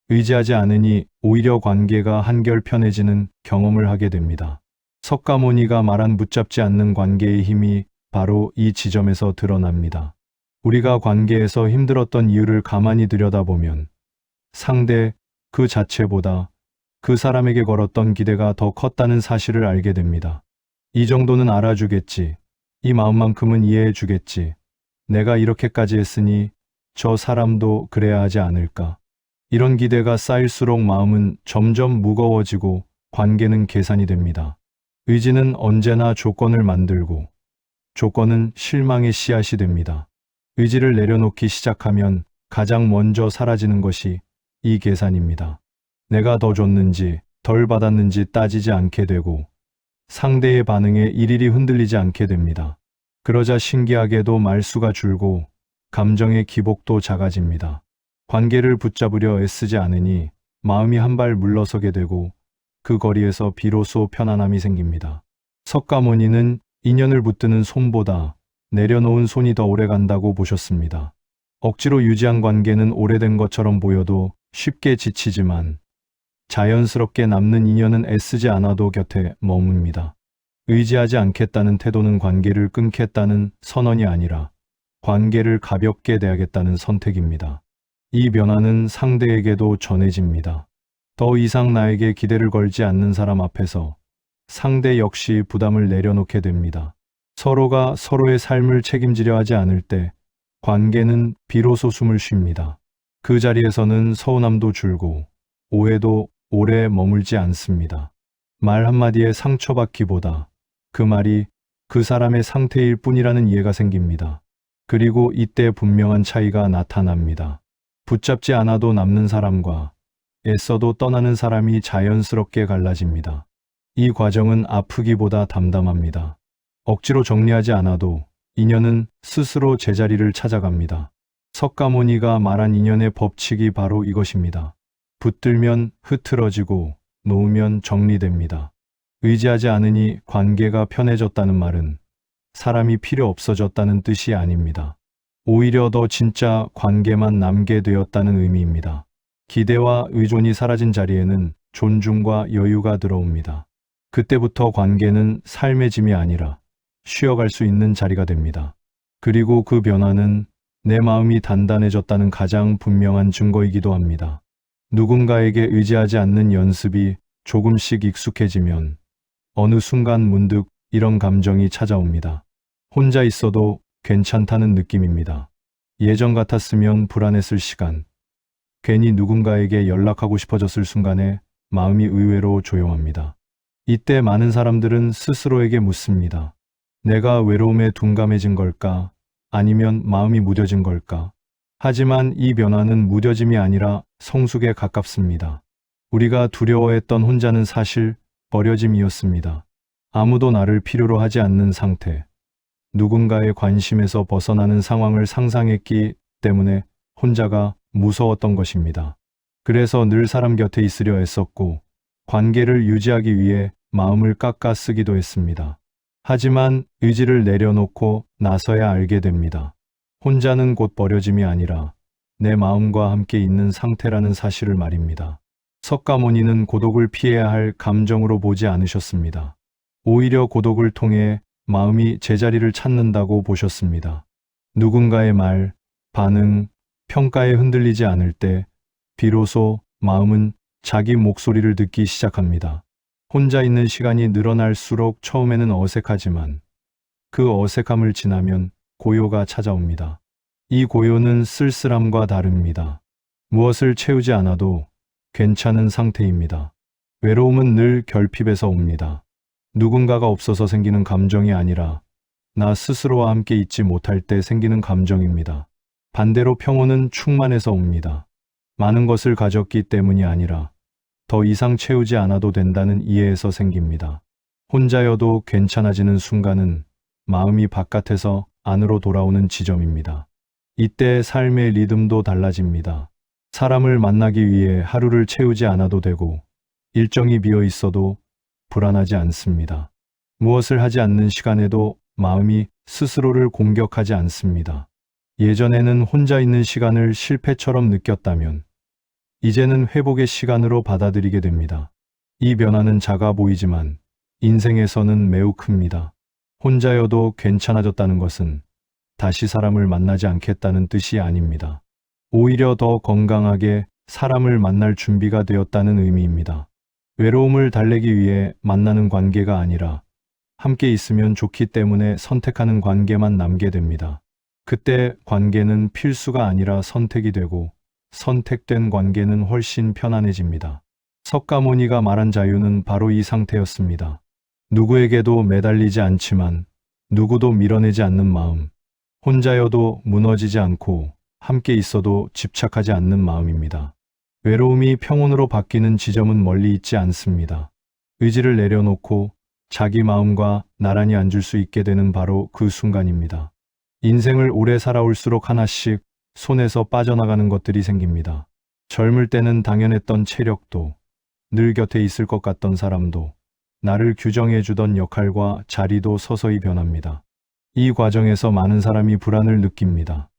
의지하지 않으니 오히려 관계가 한결 편해지는 경험을 하게 됩니다. 석가모니가 말한 붙잡지 않는 관계의 힘이 바로 이 지점에서 드러납니다. 우리가 관계에서 힘들었던 이유를 가만히 들여다보면 상대 그 자체보다 그 사람에게 걸었던 기대가 더 컸다는 사실을 알게 됩니다. 이 정도는 알아주겠지. 이 마음만큼은 이해해 주겠지. 내가 이렇게까지 했으니 저 사람도 그래야 하지 않을까. 이런 기대가 쌓일수록 마음은 점점 무거워지고 관계는 계산이 됩니다. 의지는 언제나 조건을 만들고 조건은 실망의 씨앗이 됩니다. 의지를 내려놓기 시작하면 가장 먼저 사라지는 것이 이 계산입니다. 내가 더 줬는지 덜 받았는지 따지지 않게 되고 상대의 반응에 일일이 흔들리지 않게 됩니다. 그러자 신기하게도 말수가 줄고 감정의 기복도 작아집니다. 관계를 붙잡으려 애쓰지 않으니 마음이 한 발 물러서게 되고 그 거리에서 비로소 편안함이 생깁니다. 석가모니는 인연을 붙드는 손보다 내려놓은 손이 더 오래 간다고 보셨습니다. 억지로 유지한 관계는 오래된 것처럼 보여도 쉽게 지치지만 자연스럽게 남는 인연은 애쓰지 않아도 곁에 머뭅니다. 의지하지 않겠다는 태도는 관계를 끊겠다는 선언이 아니라 관계를 가볍게 대하겠다는 선택입니다. 이 변화는 상대에게도 전해집니다. 더 이상 나에게 기대를 걸지 않는 사람 앞에서 상대 역시 부담을 내려놓게 됩니다. 서로가 서로의 삶을 책임지려 하지 않을 때 관계는 비로소 숨을 쉽니다. 그 자리에서는 서운함도 줄고 오해도 오래 머물지 않습니다. 말 한마디에 상처받기보다 그 말이 그 사람의 상태일 뿐이라는 이해가 생깁니다. 그리고 이때 분명한 차이가 나타납니다. 붙잡지 않아도 남는 사람과 애써도 떠나는 사람이 자연스럽게 갈라집니다. 이 과정은 아프기보다 담담합니다. 억지로 정리하지 않아도 인연은 스스로 제자리를 찾아갑니다. 석가모니가 말한 인연의 법칙이 바로 이것입니다. 붙들면 흐트러지고 놓으면 정리됩니다. 의지하지 않으니 관계가 편해졌다는 말은 사람이 필요 없어졌다는 뜻이 아닙니다. 오히려 더 진짜 관계만 남게 되었다는 의미입니다. 기대와 의존이 사라진 자리에는 존중과 여유가 들어옵니다. 그때부터 관계는 삶의 짐이 아니라 쉬어갈 수 있는 자리가 됩니다. 그리고 그 변화는 내 마음이 단단해졌다는 가장 분명한 증거이기도 합니다. 누군가에게 의지하지 않는 연습이 조금씩 익숙해지면 어느 순간 문득 이런 감정이 찾아옵니다. 혼자 있어도 괜찮다는 느낌입니다. 예전 같았으면 불안했을 시간, 괜히 누군가에게 연락하고 싶어졌을 순간에 마음이 의외로 조용합니다. 이때 많은 사람들은 스스로에게 묻습니다. 내가 외로움에 둔감해진 걸까? 아니면 마음이 무뎌진 걸까? 하지만 이 변화는 무뎌짐이 아니라 성숙에 가깝습니다. 우리가 두려워했던 혼자는 사실 버려짐이었습니다. 아무도 나를 필요로 하지 않는 상태, 누군가의 관심에서 벗어나는 상황을 상상했기 때문에 혼자가 무서웠던 것입니다. 그래서 늘 사람 곁에 있으려 했었고, 관계를 유지하기 위해 마음을 깎아 쓰기도 했습니다. 하지만 의지를 내려놓고 나서야 알게 됩니다. 혼자는 곧 버려짐이 아니라 내 마음과 함께 있는 상태라는 사실을 말입니다. 석가모니는 고독을 피해야 할 감정으로 보지 않으셨습니다. 오히려 고독을 통해 마음이 제자리를 찾는다고 보셨습니다. 누군가의 말, 반응, 평가에 흔들리지 않을 때 비로소 마음은 자기 목소리를 듣기 시작합니다. 혼자 있는 시간이 늘어날수록 처음에는 어색하지만 그 어색함을 지나면 고요가 찾아옵니다. 이 고요는 쓸쓸함과 다릅니다. 무엇을 채우지 않아도 괜찮은 상태입니다. 외로움은 늘 결핍에서 옵니다. 누군가가 없어서 생기는 감정이 아니라 나 스스로와 함께 있지 못할 때 생기는 감정입니다. 반대로 평온은 충만해서 옵니다. 많은 것을 가졌기 때문이 아니라 더 이상 채우지 않아도 된다는 이해에서 생깁니다. 혼자여도 괜찮아지는 순간은 마음이 바깥에서 안으로 돌아오는 지점입니다. 이때 삶의 리듬도 달라집니다. 사람을 만나기 위해 하루를 채우지 않아도 되고 일정이 비어 있어도 불안하지 않습니다. 무엇을 하지 않는 시간에도 마음이 스스로를 공격하지 않습니다. 예전에는 혼자 있는 시간을 실패처럼 느꼈다면 이제는 회복의 시간으로 받아들이게 됩니다. 이 변화는 작아 보이지만 인생에서는 매우 큽니다. 혼자여도 괜찮아졌다는 것은 다시 사람을 만나지 않겠다는 뜻이 아닙니다. 오히려 더 건강하게 사람을 만날 준비가 되었다는 의미입니다. 외로움을 달래기 위해 만나는 관계가 아니라 함께 있으면 좋기 때문에 선택하는 관계만 남게 됩니다. 그때 관계는 필수가 아니라 선택이 되고 선택된 관계는 훨씬 편안해집니다. 석가모니가 말한 자유는 바로 이 상태였습니다. 누구에게도 매달리지 않지만 누구도 밀어내지 않는 마음, 혼자여도 무너지지 않고 함께 있어도 집착하지 않는 마음입니다. 외로움이 평온으로 바뀌는 지점은 멀리 있지 않습니다. 의지를 내려놓고 자기 마음과 나란히 앉을 수 있게 되는 바로 그 순간입니다. 인생을 오래 살아올수록 하나씩 손에서 빠져나가는 것들이 생깁니다. 젊을 때는 당연했던 체력도, 늘 곁에 있을 것 같던 사람도, 나를 규정해주던 역할과 자리도 서서히 변합니다. 이 과정에서 많은 사람이 불안을 느낍니다.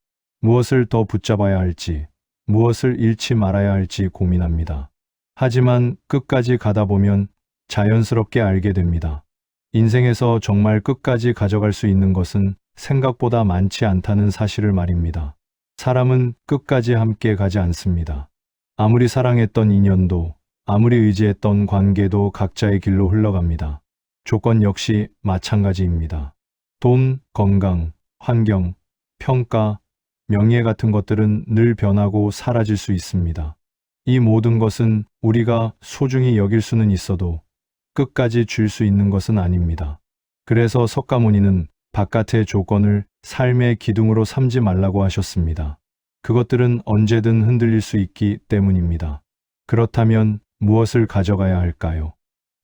무엇을 더 붙잡아야 할지, 무엇을 잃지 말아야 할지 고민합니다. 하지만 끝까지 가다 보면 자연스럽게 알게 됩니다. 인생에서 정말 끝까지 가져갈 수 있는 것은 생각보다 많지 않다는 사실을 말입니다. 사람은 끝까지 함께 가지 않습니다. 아무리 사랑했던 인연도, 아무리 의지했던 관계도 각자의 길로 흘러갑니다. 조건 역시 마찬가지입니다. 돈, 건강, 환경, 평가, 명예 같은 것들은 늘 변하고 사라질 수 있습니다. 이 모든 것은 우리가 소중히 여길 수는 있어도 끝까지 줄 수 있는 것은 아닙니다. 그래서 석가모니는 바깥의 조건을 삶의 기둥으로 삼지 말라고 하셨습니다. 그것들은 언제든 흔들릴 수 있기 때문입니다. 그렇다면 무엇을 가져가야 할까요?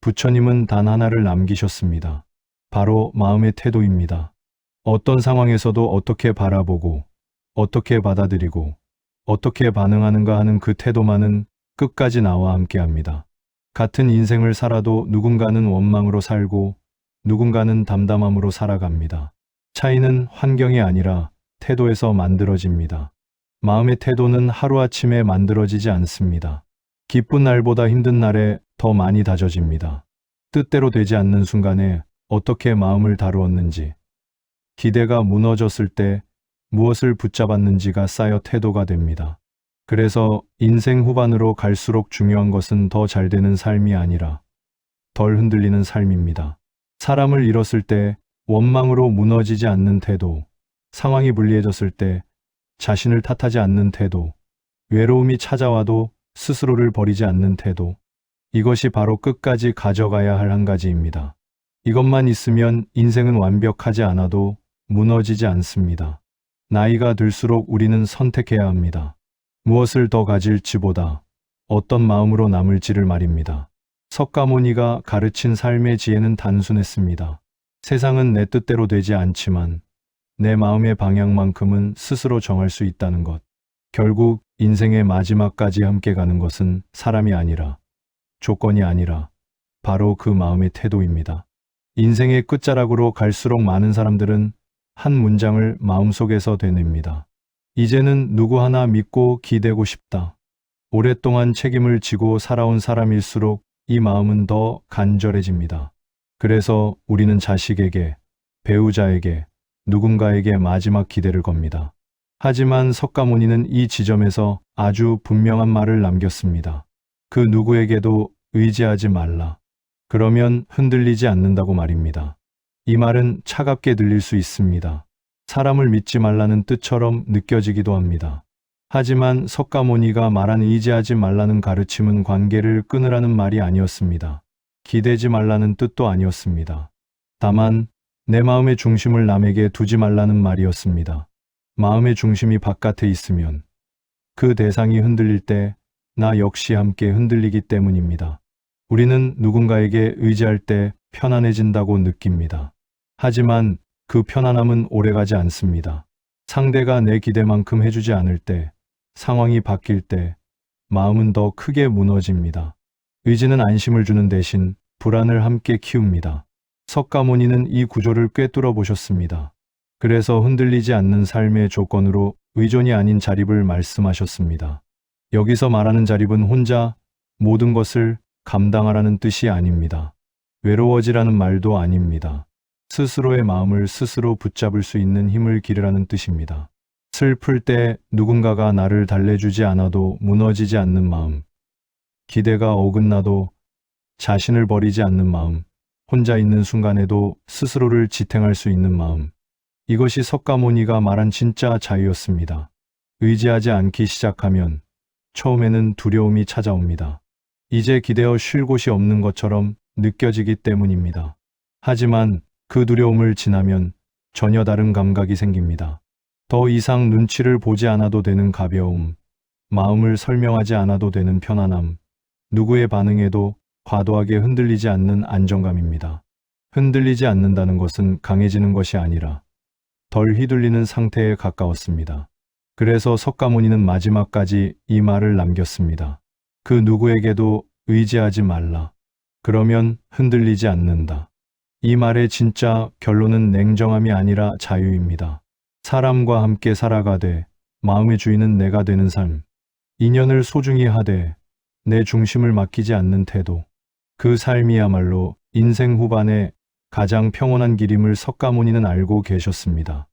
부처님은 단 하나를 남기셨습니다. 바로 마음의 태도입니다. 어떤 상황에서도 어떻게 바라보고, 어떻게 받아들이고, 어떻게 반응하는가 하는 그 태도만은 끝까지 나와 함께합니다. 같은 인생을 살아도 누군가는 원망으로 살고 누군가는 담담함으로 살아갑니다. 차이는 환경이 아니라 태도에서 만들어집니다. 마음의 태도는 하루아침에 만들어지지 않습니다. 기쁜 날보다 힘든 날에 더 많이 다져집니다. 뜻대로 되지 않는 순간에 어떻게 마음을 다루었는지, 기대가 무너졌을 때 무엇을 붙잡았는지가 쌓여 태도가 됩니다. 그래서 인생 후반으로 갈수록 중요한 것은 더 잘 되는 삶이 아니라 덜 흔들리는 삶입니다. 사람을 잃었을 때 원망으로 무너지지 않는 태도, 상황이 불리해졌을 때 자신을 탓하지 않는 태도, 외로움이 찾아와도 스스로를 버리지 않는 태도, 이것이 바로 끝까지 가져가야 할 한 가지입니다. 이것만 있으면 인생은 완벽하지 않아도 무너지지 않습니다. 나이가 들수록 우리는 선택해야 합니다. 무엇을 더 가질지보다 어떤 마음으로 남을지를 말입니다. 석가모니가 가르친 삶의 지혜는 단순했습니다. 세상은 내 뜻대로 되지 않지만 내 마음의 방향만큼은 스스로 정할 수 있다는 것. 결국 인생의 마지막까지 함께 가는 것은 사람이 아니라, 조건이 아니라 바로 그 마음의 태도입니다. 인생의 끝자락으로 갈수록 많은 사람들은 한 문장을 마음속에서 되뇌입니다. 이제는 누구 하나 믿고 기대고 싶다. 오랫동안 책임을 지고 살아온 사람일수록 이 마음은 더 간절해집니다. 그래서 우리는 자식에게, 배우자에게, 누군가에게 마지막 기대를 겁니다. 하지만 석가모니는 이 지점에서 아주 분명한 말을 남겼습니다. 그 누구에게도 의지하지 말라. 그러면 흔들리지 않는다고 말입니다. 이 말은 차갑게 들릴 수 있습니다. 사람을 믿지 말라는 뜻처럼 느껴지기도 합니다. 하지만 석가모니가 말한 의지하지 말라는 가르침은 관계를 끊으라는 말이 아니었습니다. 기대지 말라는 뜻도 아니었습니다. 다만 내 마음의 중심을 남에게 두지 말라는 말이었습니다. 마음의 중심이 바깥에 있으면 그 대상이 흔들릴 때 나 역시 함께 흔들리기 때문입니다. 우리는 누군가에게 의지할 때 편안해진다고 느낍니다. 하지만 그 편안함은 오래가지 않습니다. 상대가 내 기대만큼 해주지 않을 때, 상황이 바뀔 때 마음은 더 크게 무너집니다. 의지는 안심을 주는 대신 불안을 함께 키웁니다. 석가모니는 이 구조를 꿰뚫어 보셨습니다. 그래서 흔들리지 않는 삶의 조건으로 의존이 아닌 자립을 말씀하셨습니다. 여기서 말하는 자립은 혼자 모든 것을 감당하라는 뜻이 아닙니다. 외로워지라는 말도 아닙니다. 스스로의 마음을 스스로 붙잡을 수 있는 힘을 기르라는 뜻입니다. 슬플 때 누군가가 나를 달래주지 않아도 무너지지 않는 마음, 기대가 어긋나도 자신을 버리지 않는 마음, 혼자 있는 순간에도 스스로를 지탱할 수 있는 마음, 이것이 석가모니가 말한 진짜 자유였습니다. 의지하지 않기 시작하면 처음에는 두려움이 찾아옵니다. 이제 기대어 쉴 곳이 없는 것처럼 느껴지기 때문입니다. 하지만 그 두려움을 지나면 전혀 다른 감각이 생깁니다. 더 이상 눈치를 보지 않아도 되는 가벼움, 마음을 설명하지 않아도 되는 편안함, 누구의 반응에도 과도하게 흔들리지 않는 안정감입니다. 흔들리지 않는다는 것은 강해지는 것이 아니라 덜 휘둘리는 상태에 가까웠습니다. 그래서 석가모니는 마지막까지 이 말을 남겼습니다. 그 누구에게도 의지하지 말라. 그러면 흔들리지 않는다. 이 말의 진짜 결론은 냉정함이 아니라 자유입니다. 사람과 함께 살아가되 마음의 주인은 내가 되는 삶, 인연을 소중히 하되 내 중심을 맡기지 않는 태도, 그 삶이야말로 인생 후반에 가장 평온한 길임을 석가모니는 알고 계셨습니다.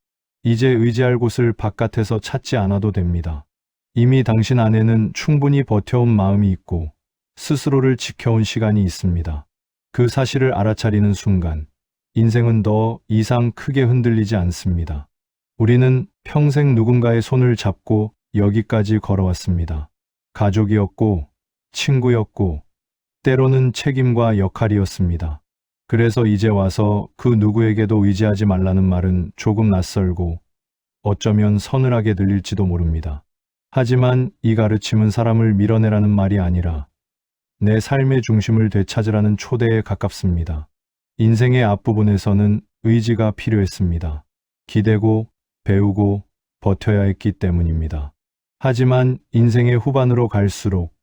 이제 의지할 곳을 바깥에서 찾지 않아도 됩니다. 이미 당신 안에는 충분히 버텨온 마음이 있고 스스로를 지켜온 시간이 있습니다. 그 사실을 알아차리는 순간 인생은 더 이상 크게 흔들리지 않습니다. 우리는 평생 누군가의 손을 잡고 여기까지 걸어왔습니다. 가족이었고 친구였고 때로는 책임과 역할이었습니다. 그래서 이제 와서 그 누구에게도 의지하지 말라는 말은 조금 낯설고 어쩌면 서늘하게 들릴지도 모릅니다. 하지만 이 가르침은 사람을 밀어내라는 말이 아니라 내 삶의 중심을 되찾으라는 초대에 가깝습니다. 인생의 앞부분에서는 의지가 필요했습니다. 기대고 배우고 버텨야 했기 때문입니다. 하지만 인생의 후반으로 갈수록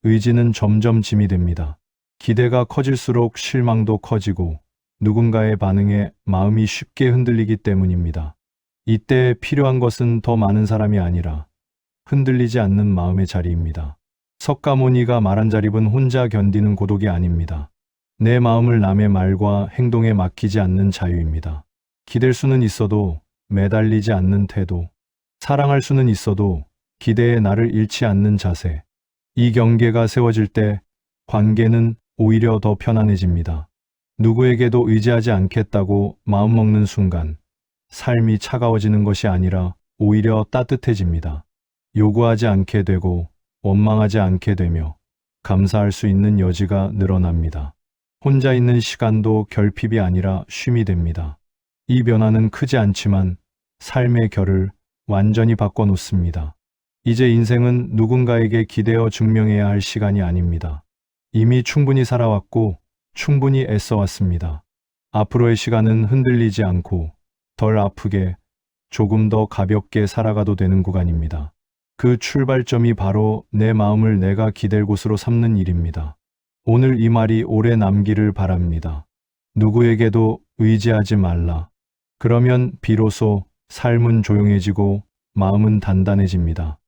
의지는 점점 짐이 됩니다. 기대가 커질수록 실망도 커지고 누군가의 반응에 마음이 쉽게 흔들리기 때문입니다. 이때 필요한 것은 더 많은 사람이 아니라 흔들리지 않는 마음의 자리입니다. 석가모니가 말한 자립은 혼자 견디는 고독이 아닙니다. 내 마음을 남의 말과 행동에 맡기지 않는 자유입니다. 기댈 수는 있어도 매달리지 않는 태도, 사랑할 수는 있어도 기대에 나를 잃지 않는 자세. 이 경계가 세워질 때 관계는 오히려 더 편안해집니다. 누구에게도 의지하지 않겠다고 마음먹는 순간 삶이 차가워지는 것이 아니라 오히려 따뜻해집니다. 요구하지 않게 되고 원망하지 않게 되며 감사할 수 있는 여지가 늘어납니다. 혼자 있는 시간도 결핍이 아니라 쉼이 됩니다. 이 변화는 크지 않지만 삶의 결을 완전히 바꿔놓습니다. 이제 인생은 누군가에게 기대어 증명해야 할 시간이 아닙니다. 이미 충분히 살아왔고 충분히 애써왔습니다. 앞으로의 시간은 흔들리지 않고 덜 아프게 조금 더 가볍게 살아가도 되는 구간입니다. 그 출발점이 바로 내 마음을 내가 기댈 곳으로 삼는 일입니다. 오늘 이 말이 오래 남기를 바랍니다. 누구에게도 의지하지 말라. 그러면 비로소 삶은 조용해지고 마음은 단단해집니다.